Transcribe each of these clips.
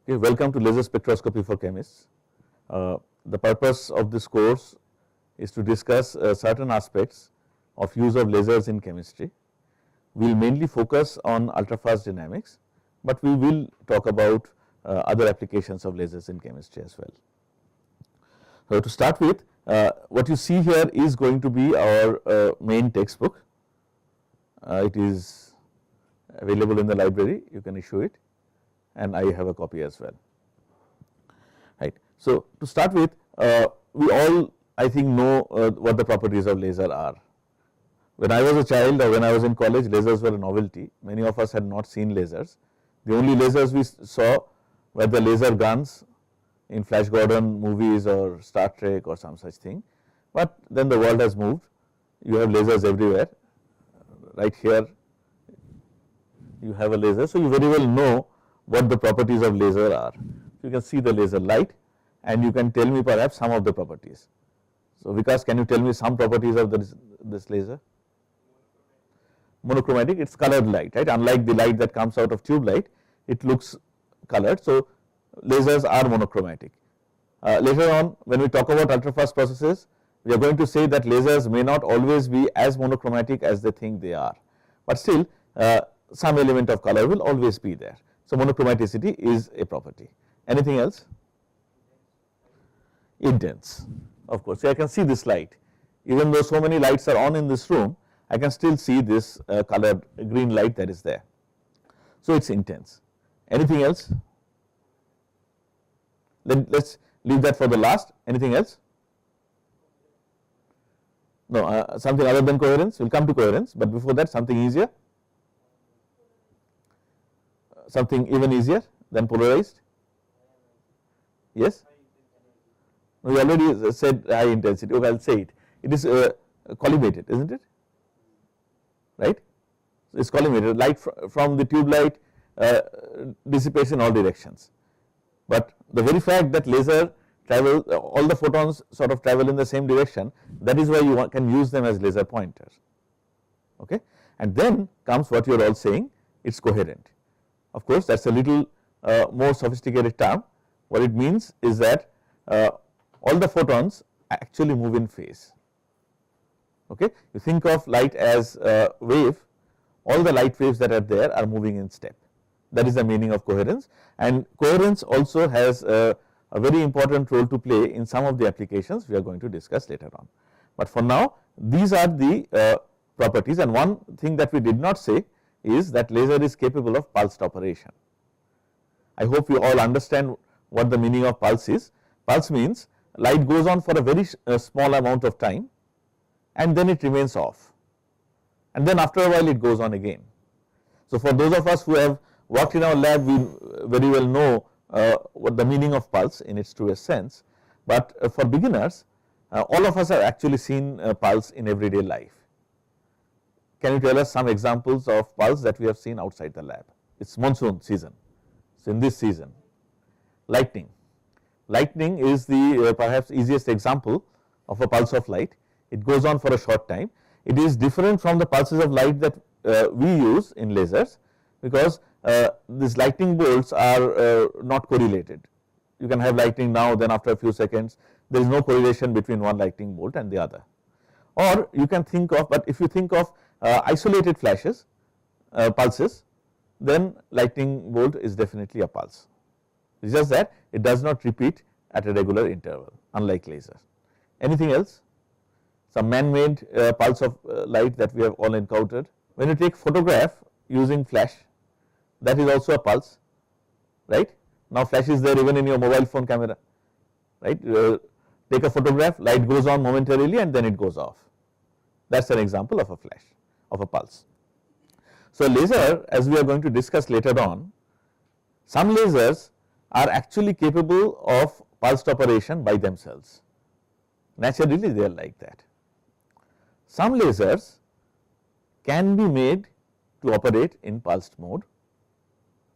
Okay, welcome to laser spectroscopy for chemists. The purpose of this course is to discuss certain aspects of use of lasers in chemistry. We will mainly focus on ultrafast dynamics, but we will talk about other applications of lasers in chemistry as well. So, to start with, what you see here is going to be our main textbook. It is available in the library, you can issue it, and I have a copy as well. Right. So, to start with, we all I think know what the properties of laser are. When I was a child or when I was in college, lasers were a novelty. Many of us had not seen lasers. The only lasers we saw were the laser guns in Flash Gordon movies or Star Trek or some such thing. But then the world has moved. You have lasers everywhere. Right here, you have a laser. So, you very well know what the properties of laser are. You can see the laser light and you can tell me perhaps some of the properties. So, Vikas, can you tell me some properties of this laser? Monochromatic, it is colored light, right? Unlike the light that comes out of tube light, it looks colored. So, lasers are monochromatic. Later on, when we talk about ultrafast processes, we are going to say that lasers may not always be as monochromatic as they think they are, but still some element of color will always be there. So, monochromaticity is a property. Anything else? Intense, of course. So, I can see this light. Even though so many lights are on in this room, I can still see this colored green light that is there. So, it is intense. Anything else? Let us leave that for the last. Anything else? No, something other than coherence. We will come to coherence, but before that something easier. Something even easier than polarized? Yes? We already said high intensity. Okay, I will say it. It is collimated, isn't it? Right? It is collimated. Light from the tube light dissipates in all directions. But the very fact that laser travel, all the photons sort of travel in the same direction, that is why you can use them as laser pointers. Okay? And then comes what you are all saying, it is coherent. Of course, that is a little more sophisticated term. What it means is that all the photons actually move in phase. Okay? You think of light as a wave, all the light waves that are there are moving in step. That is the meaning of coherence, and coherence also has a very important role to play in some of the applications we are going to discuss later on. But for now, these are the properties, and one thing that we did not say is that laser is capable of pulsed operation. I hope you all understand what the meaning of pulse is. Pulse means light goes on for a very small amount of time and then it remains off, and then after a while it goes on again. So, for those of us who have worked in our lab, we very well know what the meaning of pulse in its truest sense, but for beginners, all of us have actually seen pulse in everyday life. Can you tell us some examples of pulse that we have seen outside the lab? It is monsoon season, so in this season. Lightning. Lightning is the perhaps easiest example of a pulse of light. It goes on for a short time. It is different from the pulses of light that we use in lasers, because these lightning bolts are not correlated. You can have lightning now, then after a few seconds there is no correlation between one lightning bolt and the other. Or you can think of, but if you think of isolated flashes, pulses, then lightning bolt is definitely a pulse. It is just that it does not repeat at a regular interval, unlike laser. Anything else? Some man-made pulse of light that we have all encountered. When you take photograph using flash, that is also a pulse, right? Now flash is there even in your mobile phone camera, right? Take a photograph, light goes on momentarily and then it goes off. That is an example of a flash, of a pulse. So, laser, as we are going to discuss later on, some lasers are actually capable of pulsed operation by themselves. Naturally they are like that. Some lasers can be made to operate in pulsed mode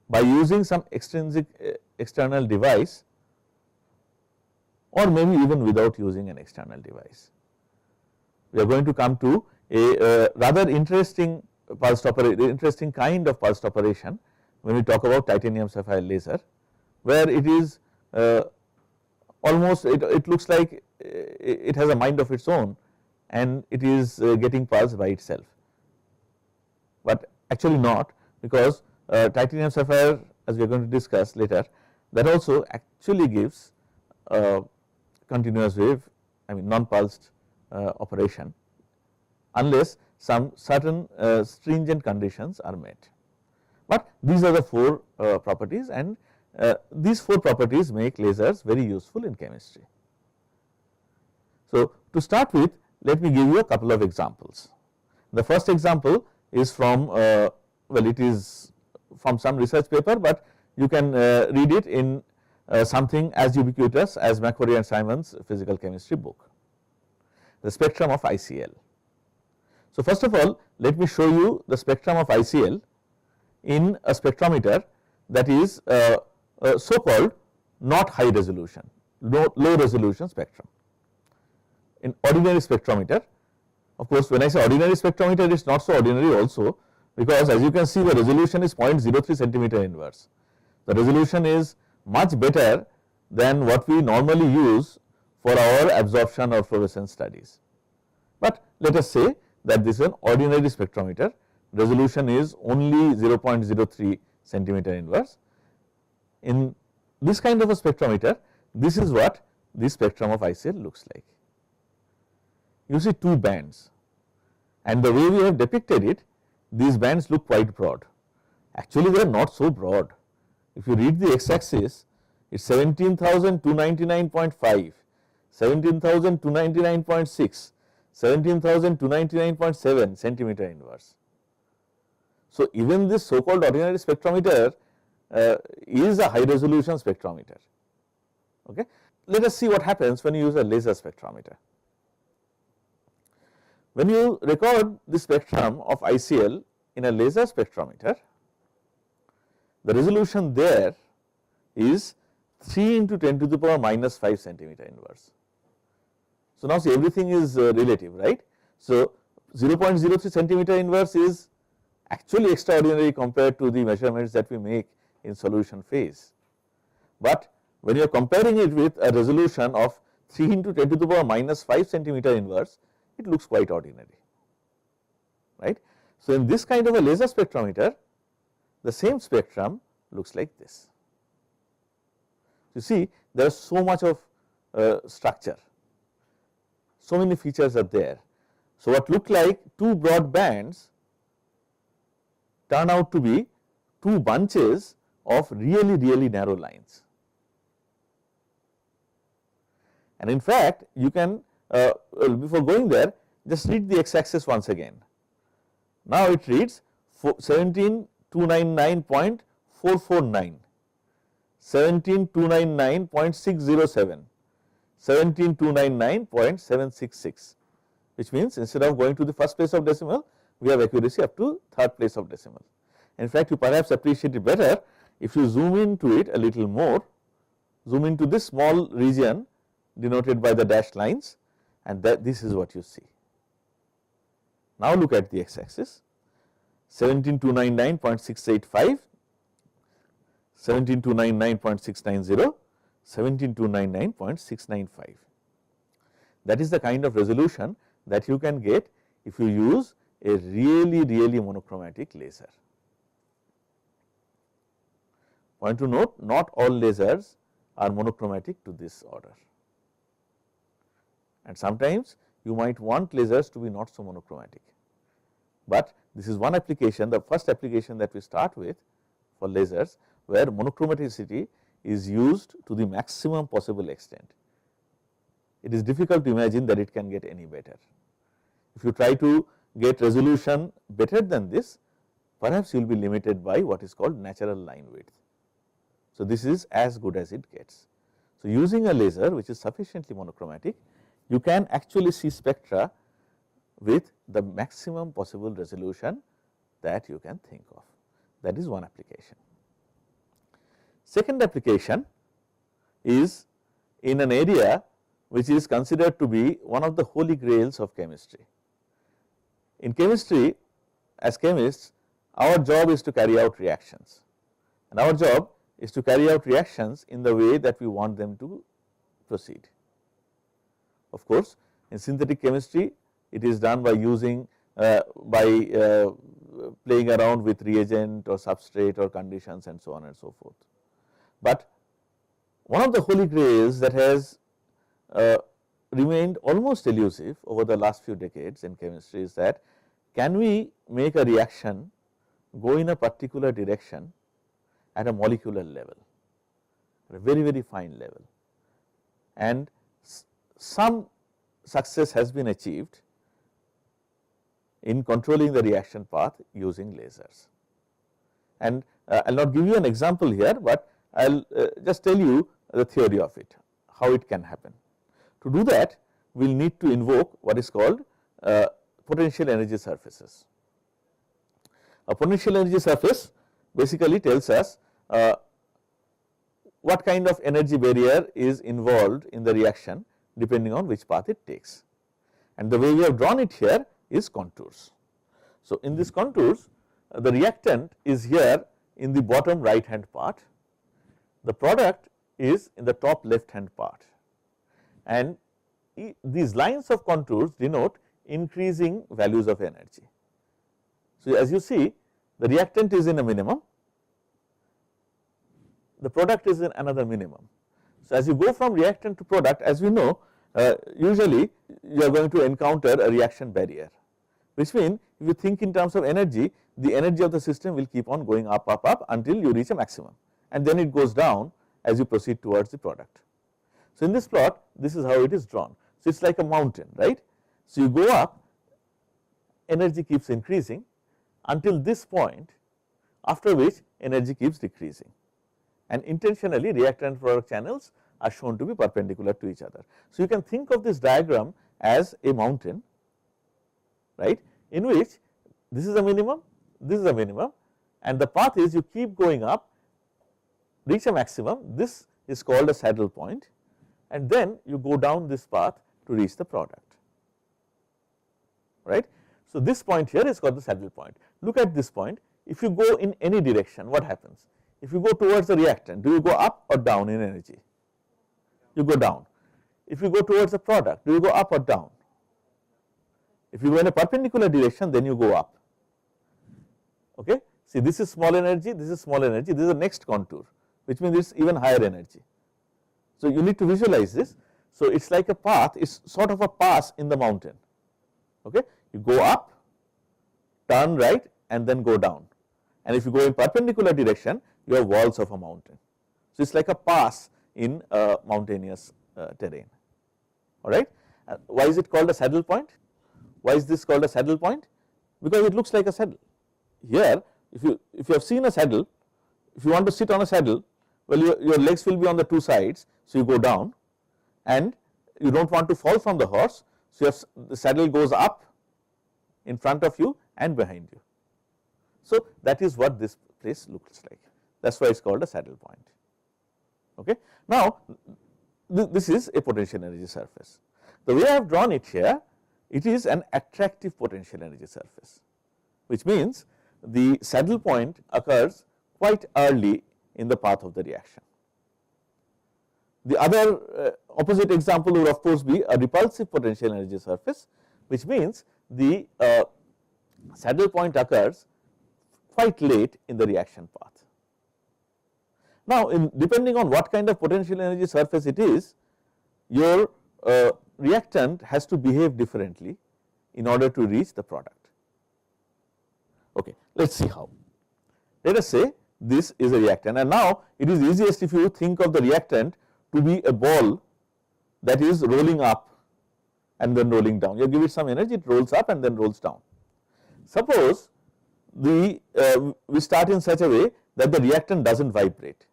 by using some extrinsic external device, or maybe even without using an external device. We are going to come to a rather interesting kind of pulsed operation when we talk about titanium sapphire laser, where it is almost it looks like it has a mind of its own and it is getting pulsed by itself, but actually not, because titanium sapphire, as we are going to discuss later, that also actually gives continuous wave, I mean non-pulsed operation, unless some certain stringent conditions are met. But these are the 4 properties, and these 4 properties make lasers very useful in chemistry. So, to start with, let me give you a couple of examples. The first example is from well, it is from some research paper, but you can read it in something as ubiquitous as McCrory and Simon's physical chemistry book, the spectrum of ICL. So, first of all, let me show you the spectrum of ICL in a spectrometer that is so called not high resolution, low resolution spectrum. In ordinary spectrometer, of course, when I say ordinary spectrometer, it is not so ordinary also, because as you can see, the resolution is 0.03 centimeter inverse. The resolution is much better than what we normally use for our absorption or fluorescence studies. But let us say that this is an ordinary spectrometer, resolution is only 0.03 centimeter inverse. In this kind of a spectrometer, this is what the spectrum of ICL looks like. You see 2 bands, and the way we have depicted it, these bands look quite broad. Actually, they are not so broad. If you read the x-axis, it is 17,299.5, 17,299.6, 17,299.7 centimeter inverse. So, even this so called ordinary spectrometer is a high resolution spectrometer. Okay. Let us see what happens when you use a laser spectrometer. When you record the spectrum of ICL in a laser spectrometer, the resolution there is 3 into 10 to the power minus 5 centimeter inverse. So, now see, everything is relative, right. So, 0.03 centimeter inverse is actually extraordinary compared to the measurements that we make in solution phase. But when you are comparing it with a resolution of 3 into 10 to the power minus 5 centimeter inverse, it looks quite ordinary, right. So, in this kind of a laser spectrometer, the same spectrum looks like this. You see, there is so much of structure, so many features are there. So, what look like 2 broad bands turn out to be 2 bunches of really narrow lines. And in fact, you can before going there, just read the x-axis once again. Now, it reads 17,299.449, 17,299.607, 17,299.766, which means instead of going to the first place of decimal, we have accuracy up to third place of decimal. In fact, you perhaps appreciate it better if you zoom into it a little more, zoom into this small region denoted by the dashed lines, and that this is what you see. Now, look at the x-axis, 17,299.685, 17,299.690, 17,299.695. That is the kind of resolution that you can get if you use a really monochromatic laser. Point to note, not all lasers are monochromatic to this order, and sometimes you might want lasers to be not so monochromatic, but this is one application, the first application that we start with for lasers, where monochromaticity is used to the maximum possible extent. It is difficult to imagine that it can get any better. If you try to get resolution better than this, perhaps you will be limited by what is called natural line width. So, this is as good as it gets. So, using a laser which is sufficiently monochromatic, you can actually see spectra with the maximum possible resolution that you can think of. That is one application. Second application is in an area which is considered to be one of the holy grails of chemistry. In chemistry, as chemists, our job is to carry out reactions, and our job is to carry out reactions in the way that we want them to proceed. Of course, in synthetic chemistry it is done by using playing around with reagent or substrate or conditions and so on and so forth. But one of the holy grails that has remained almost elusive over the last few decades in chemistry is that can we make a reaction go in a particular direction at a molecular level, at a very, very fine level, and some success has been achieved in controlling the reaction path using lasers. And I will not give you an example here, but I will just tell you the theory of it, how it can happen. To do that, we will need to invoke what is called potential energy surfaces. A potential energy surface basically tells us what kind of energy barrier is involved in the reaction depending on which path it takes, and the way we have drawn it here is contours. So, in these contours the reactant is here in the bottom right hand part, the product is in the top left hand part, and these lines of contours denote increasing values of energy. So, as you see, the reactant is in a minimum, the product is in another minimum. So, as you go from reactant to product, as we know, usually you are going to encounter a reaction barrier, which means if you think in terms of energy, the energy of the system will keep on going up, up, up until you reach a maximum, and then it goes down as you proceed towards the product. So, in this plot, this is how it is drawn. So, it is like a mountain, right. So, you go up, energy keeps increasing until this point, after which energy keeps decreasing, and intentionally reactant product channels are shown to be perpendicular to each other. So, you can think of this diagram as a mountain, right, in which this is a minimum, this is a minimum, and the path is you keep going up, reach a maximum, this is called a saddle point, and then you go down this path to reach the product, right. So, this point here is called the saddle point. Look at this point, if you go in any direction, what happens? If you go towards the reactant, do you go up or down in energy? You go down. If you go towards the product, do you go up or down? If you go in a perpendicular direction, then you go up. Okay. See, this is small energy, this is small energy, this is the next contour, which means it is even higher energy. So, you need to visualize this. So, it is like a path, it is sort of a pass in the mountain. Okay. You go up, turn right, and then go down, and if you go in perpendicular direction, you have walls of a mountain. So, it is like a pass in a mountainous terrain, alright. Why is it called a saddle point? Why is this called a saddle point? Because it looks like a saddle. Here, if you have seen a saddle, if you want to sit on a saddle, well, your legs will be on the two sides, so you go down, and you do not want to fall from the horse, so the saddle goes up in front of you and behind you. So, that is what this place looks like, that is why it is called a saddle point. Okay. Now, this is a potential energy surface. The way I have drawn it here, it is an attractive potential energy surface, which means the saddle point occurs quite early in the path of the reaction. The other opposite example would of course be a repulsive potential energy surface, which means the saddle point occurs quite late in the reaction path. Now, depending on what kind of potential energy surface it is, your reactant has to behave differently in order to reach the product. Okay, let us see how. Let us say this is a reactant, and now it is easiest if you think of the reactant to be a ball that is rolling up and then rolling down. You give it some energy, it rolls up and then rolls down. Suppose we start in such a way that the reactant does not vibrate.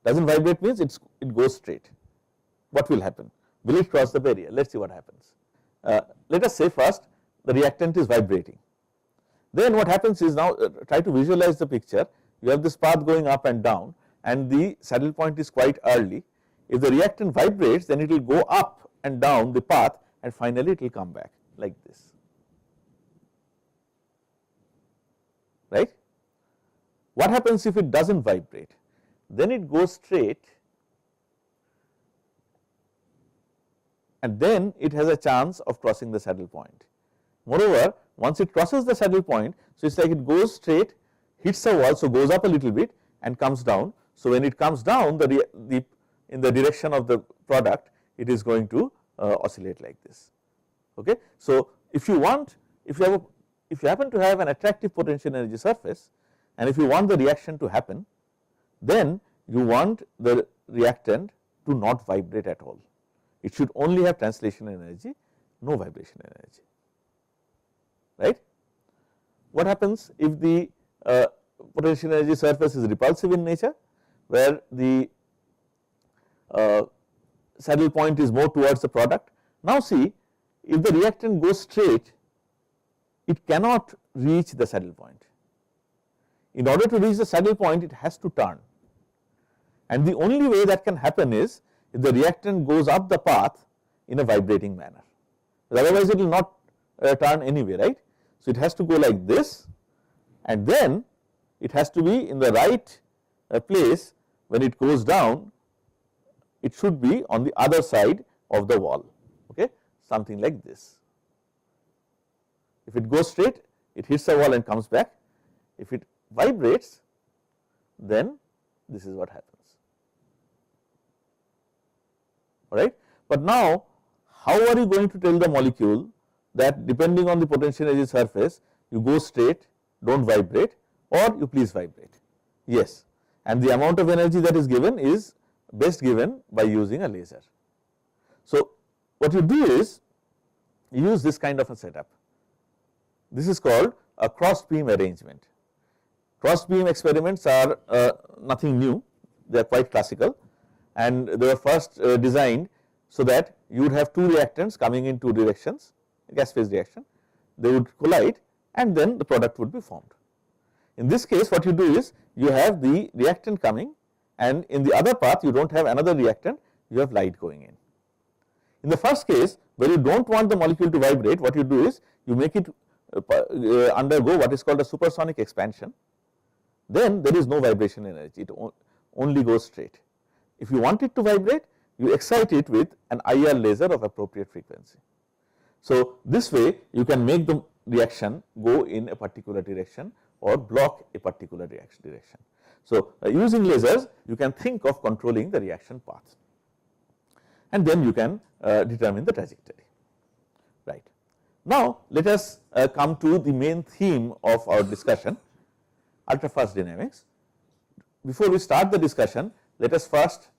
Does not vibrate means it goes straight. What will happen? Will it cross the barrier? Let us see what happens. Let us say first the reactant is vibrating. Then what happens is, now try to visualize the picture. You have this path going up and down, and the saddle point is quite early. If the reactant vibrates, then it will go up and down the path, and finally it will come back like this, right. What happens if it does not vibrate? then it goes straight, and then it has a chance of crossing the saddle point. Moreover, once it crosses the saddle point, so it is like it goes straight, hits a wall, so goes up a little bit and comes down. So when it comes down, in the direction of the product, it is going to oscillate like this. Okay. So if you want, if you happen to have an attractive potential energy surface, and if you want the reaction to happen, then you want the reactant to not vibrate at all. It should only have translation energy, no vibration energy, right. What happens if the potential energy surface is repulsive in nature, where the saddle point is more towards the product? Now see, if the reactant goes straight, it cannot reach the saddle point. In order to reach the saddle point, it has to turn, and the only way that can happen is if the reactant goes up the path in a vibrating manner, otherwise it will not turn anyway, right. So it has to go like this, and then it has to be in the right place. When it goes down, it should be on the other side of the wall, okay, something like this. If it goes straight, it hits the wall and comes back. If it vibrates, then this is what happens. All right. But now, how are you going to tell the molecule that depending on the potential energy surface, you go straight, don't vibrate, or you please vibrate? Yes, and the amount of energy that is given is best given by using a laser. So what you do is you use this kind of a setup. This is called a cross beam arrangement. Cross beam experiments are nothing new, they are quite classical, and they were first designed so that you would have two reactants coming in two directions, gas phase reaction, they would collide and then the product would be formed. In this case, what you do is you have the reactant coming, and in the other path you do not have another reactant, you have light going in. In the first case, where you do not want the molecule to vibrate, what you do is you make it undergo what is called a supersonic expansion, then there is no vibration energy, it only goes straight. If you want it to vibrate, you excite it with an IR laser of appropriate frequency. So this way you can make the reaction go in a particular direction or block a particular direction. So using lasers, you can think of controlling the reaction path, and then you can determine the trajectory, right. Now let us come to the main theme of our discussion, ultrafast dynamics. Before we start the discussion, let us first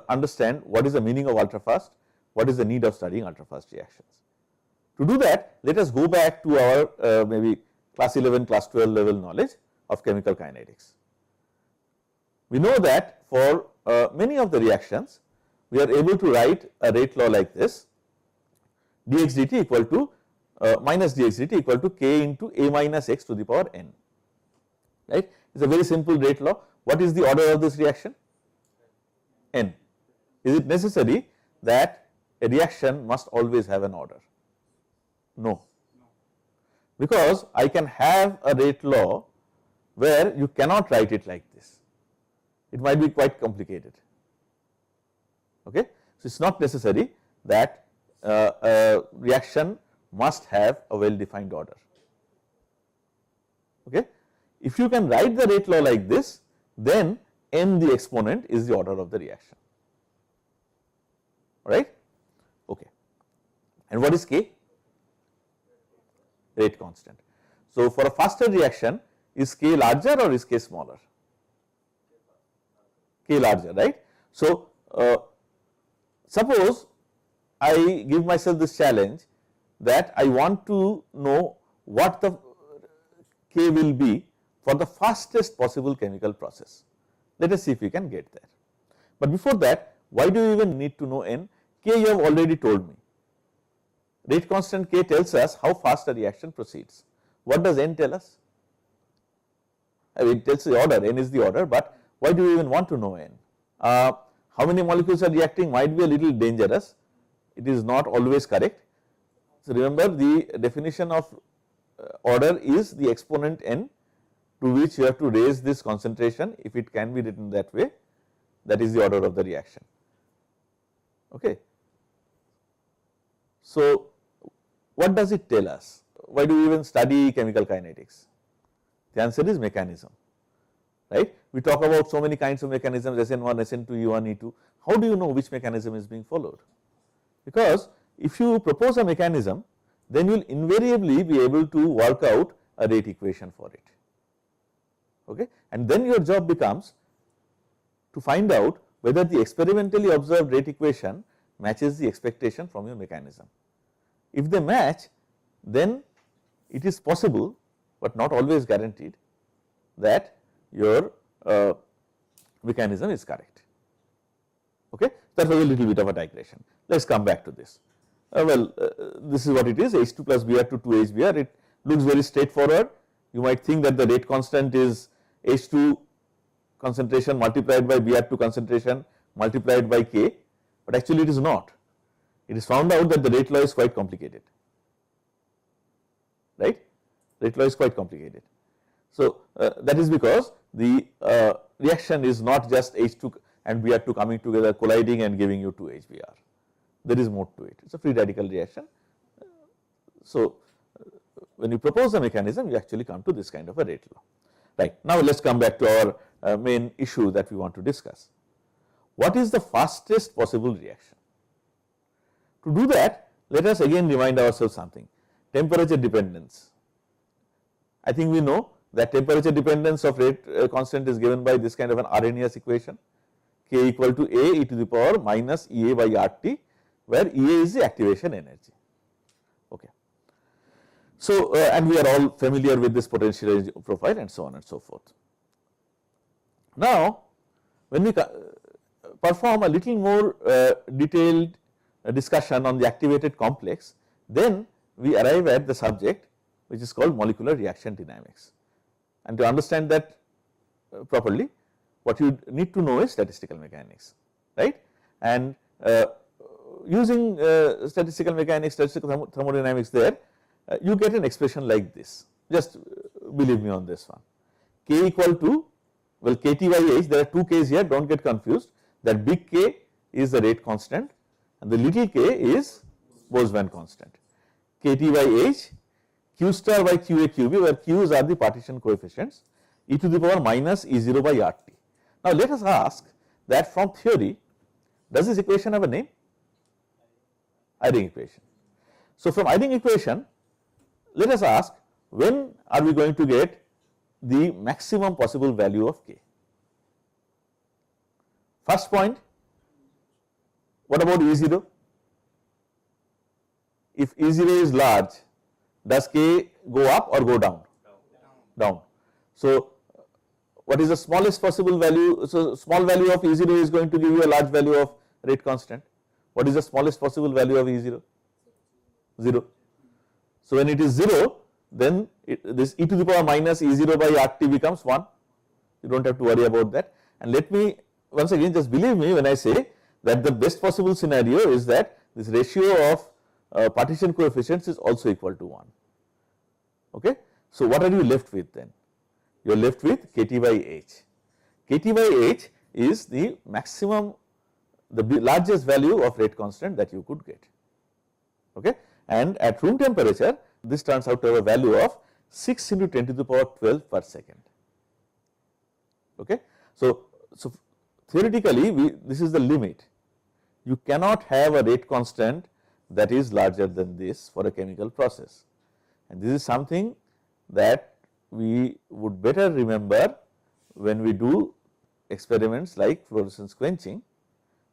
understand what is the meaning of ultrafast, what is the need of studying ultrafast reactions. To do that, let us go back to our maybe class 11, class 12 level knowledge of chemical kinetics. We know that for many of the reactions, we are able to write a rate law like this: dx dt equal to minus dx dt equal to k into a minus x to the power n, right. It is a very simple rate law. What is the order of this reaction? N. Is it necessary that a reaction must always have an order? No, because I can have a rate law where you cannot write it like this. It might be quite complicated. Okay, so it is not necessary that a reaction must have a well defined order. Okay, if you can write the rate law like this, then n, the exponent, is the order of the reaction. All right. Okay, and what is k? Rate constant. So for a faster reaction, is k larger or is k smaller? K larger, right. So suppose I give myself this challenge that I want to know what the k will be for the fastest possible chemical process. Let us see if we can get there. But before that, why do you even need to know n? K you have already told me. Rate constant k tells us how fast a reaction proceeds. What does n tell us? I mean, it tells the order, n is the order, but why do you even want to know n? How many molecules are reacting might be a little dangerous. It is not always correct. So remember, the definition of order is the exponent n to which you have to raise this concentration, if it can be written that way, that is the order of the reaction. Okay. So, what does it tell us? Why do we even study chemical kinetics? The answer is mechanism, right. We talk about so many kinds of mechanisms, SN1, SN2, E1, E2. How do you know which mechanism is being followed? Because if you propose a mechanism, then you will invariably be able to work out a rate equation for it, okay. And then your job becomes to find out whether the experimentally observed rate equation matches the expectation from your mechanism. If they match, then it is possible, but not always guaranteed, that your mechanism is correct. Okay. That was a little bit of a digression. Let us come back to this. This is what it is, H2 plus Br to 2HBr. It looks very straightforward. You might think that the rate constant is H2 concentration multiplied by Br2 concentration multiplied by K, but actually it is not. It is found out that the rate law is quite complicated, right. Rate law is quite complicated. So, that is because the reaction is not just H2 and Br2 coming together, colliding and giving you 2HBr. There is more to it. It is a free radical reaction. So, when you propose a mechanism, you actually come to this kind of a rate law. Right. Now, let us come back to our main issue that we want to discuss. What is the fastest possible reaction? To do that, let us again remind ourselves something, temperature dependence. I think we know that temperature dependence of rate constant is given by this kind of an Arrhenius equation, K equal to A e to the power minus EA by RT, where EA is the activation energy. Okay. So, and we are all familiar with this potential energy profile and so on and so forth. Now, when we perform a little more detailed discussion on the activated complex, then we arrive at the subject which is called molecular reaction dynamics. And to understand that properly, what you need to know is statistical mechanics, right. And using statistical mechanics, statistical thermodynamics there, you get an expression like this. Just believe me on this one. K equal to, well, KT by H, there are two K's here, do not get confused. That big K is the rate constant and the little k is Boltzmann constant. KT by H, Q star by QA QB, where Q's are the partition coefficients, e to the power minus E0 by RT. Now, let us ask that from theory, does this equation have a name? Eyring equation. So, from Eyring equation, let us ask, when are we going to get the maximum possible value of K? First point, what about E0? If E0 is large, does K go up or go down? Down. So, what is the smallest possible value? So, small value of E0 is going to give you a large value of rate constant. What is the smallest possible value of E0? 0. So, when it is 0, then this e to the power minus E0 by RT becomes 1. You do not have to worry about that. And let me once again, just believe me when I say that the best possible scenario is that this ratio of partition coefficients is also equal to 1. Okay. So, what are you left with then? You are left with KT by H. KT by H is the maximum, the largest value of rate constant that you could get. Okay. And at room temperature, this turns out to have a value of 6 into 10 to the power 12 per second. Okay. So theoretically, this is the limit. You cannot have a rate constant that is larger than this for a chemical process, and this is something that we would better remember when we do experiments like fluorescence quenching,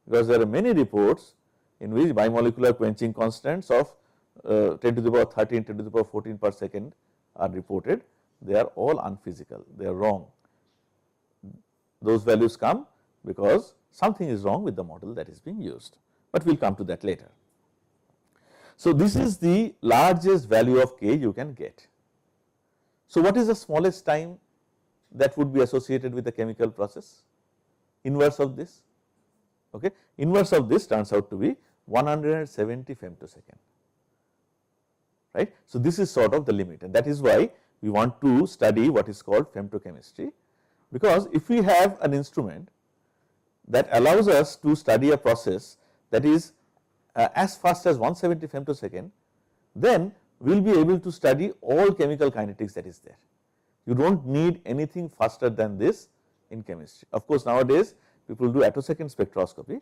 because there are many reports in which bimolecular quenching constants of 10 to the power 13, 10 to the power 14 per second are reported. They are all unphysical, they are wrong. Those values come because something is wrong with the model that is being used, but we will come to that later. So, this is the largest value of K you can get. So, what is the smallest time that would be associated with the chemical process? Inverse of this, okay. Inverse of this turns out to be 170 femtosecond, right. So, this is sort of the limit, and that is why we want to study what is called femtochemistry, because if we have an instrument that allows us to study a process that is as fast as 170 femtosecond, then we will be able to study all chemical kinetics that is there. You do not need anything faster than this in chemistry. Of course, nowadays people do attosecond spectroscopy,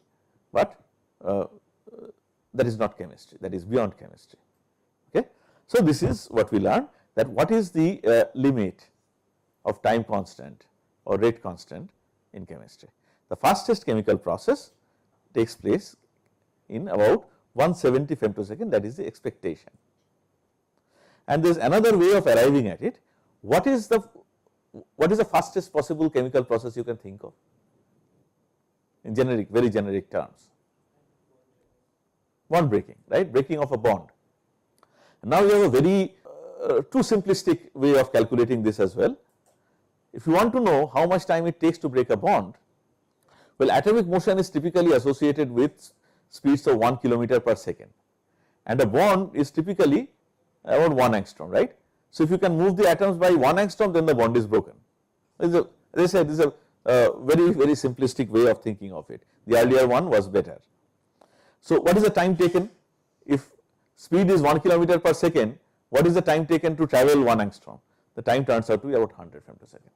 but that is not chemistry, that is beyond chemistry. Okay. So, this is what we learned, that what is the limit of time constant or rate constant in chemistry. The fastest chemical process takes place in about 170 femtosecond, that is the expectation. And there is another way of arriving at it. What is the fastest possible chemical process you can think of in generic, very generic terms? Bond breaking, right? Breaking of a bond. Now you have a very too simplistic way of calculating this as well. If you want to know how much time it takes to break a bond, well, atomic motion is typically associated with speeds of 1 kilometer per second, and a bond is typically about 1 angstrom, right? So, if you can move the atoms by 1 angstrom, then the bond is broken. As I said, this is a very simplistic way of thinking of it. The earlier one was better. So, what is the time taken? If speed is 1 kilometer per second, what is the time taken to travel 1 angstrom? The time turns out to be about 100 femtosecond.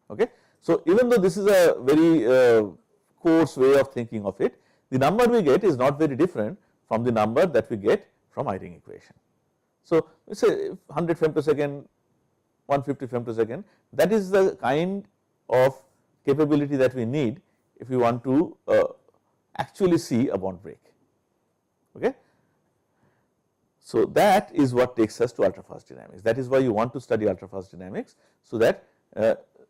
Okay. So, even though this is a very coarse way of thinking of it, the number we get is not very different from the number that we get from Eyring equation. So, we say 100 femtosecond, 150 femtosecond, that is the kind of capability that we need if we want to actually see a bond break. Okay. So, that is what takes us to ultrafast dynamics. That is why you want to study ultrafast dynamics, so that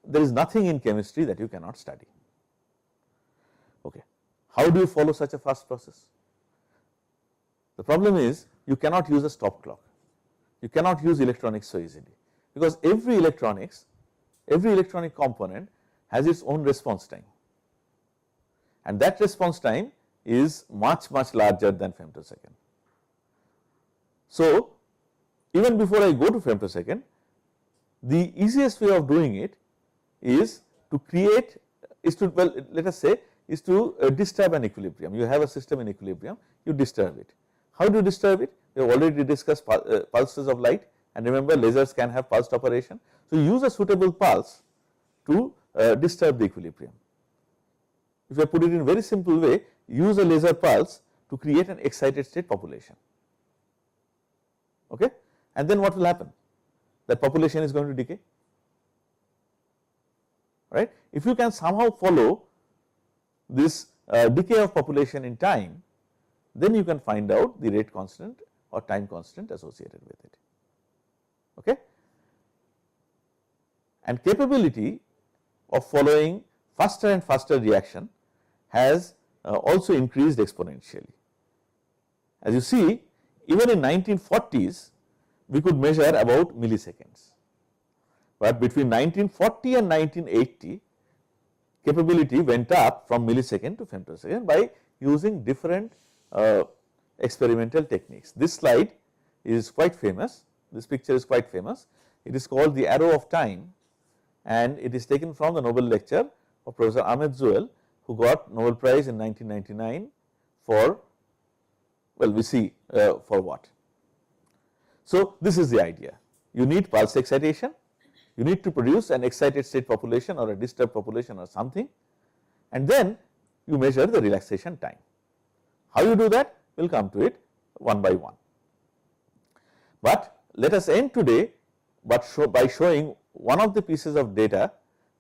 there is nothing in chemistry that you cannot study. Okay. How do you follow such a fast process? The problem is you cannot use a stop clock. You cannot use electronics so easily, because every electronic component has its own response time, and that response time is much larger than femtosecond. So, even before I go to femtosecond, the easiest way of doing it is to create, well, let us say, is to disturb an equilibrium. You have a system in equilibrium, you disturb it. How do you disturb it? We have already discussed pulses of light, and remember, lasers can have pulsed operation. So, you use a suitable pulse to disturb the equilibrium. If I put it in a very simple way, use a laser pulse to create an excited state population. Okay? And then what will happen? That population is going to decay. Right? If you can somehow follow this decay of population in time, then you can find out the rate constant or time constant associated with it. Okay? And capability of following faster and faster reaction has also increased exponentially. As you see, even in 1940s, we could measure about milliseconds, but between 1940 and 1980, capability went up from millisecond to femtosecond by using different experimental techniques. This slide is quite famous, this picture is quite famous. It is called the arrow of time, and it is taken from the Nobel lecture of Professor Ahmed Zuel, who got Nobel Prize in 1999 for, well, we see for what. So, this is the idea. You need pulse excitation, you need to produce an excited state population or a disturbed population or something, and then you measure the relaxation time. How you do that? We will come to it one by one. But let us end today by showing one of the pieces of data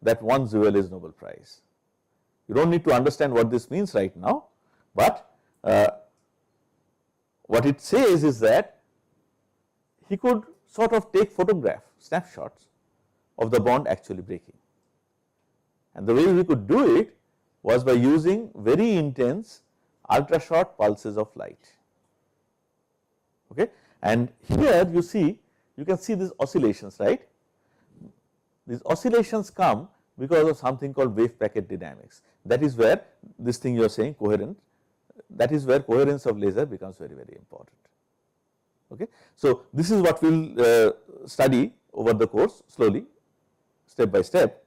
that won Zuel Nobel Prize. You do not need to understand what this means right now, but what it says is that he could sort of take snapshots of the bond actually breaking, and the way he could do it was by using very intense ultra short pulses of light. Okay? And here you can see these oscillations, right? These oscillations come because of something called wave packet dynamics. That is where this thing you are saying coherent, that is where coherence of laser becomes very important. Okay? So, this is what we will study over the course slowly, step by step.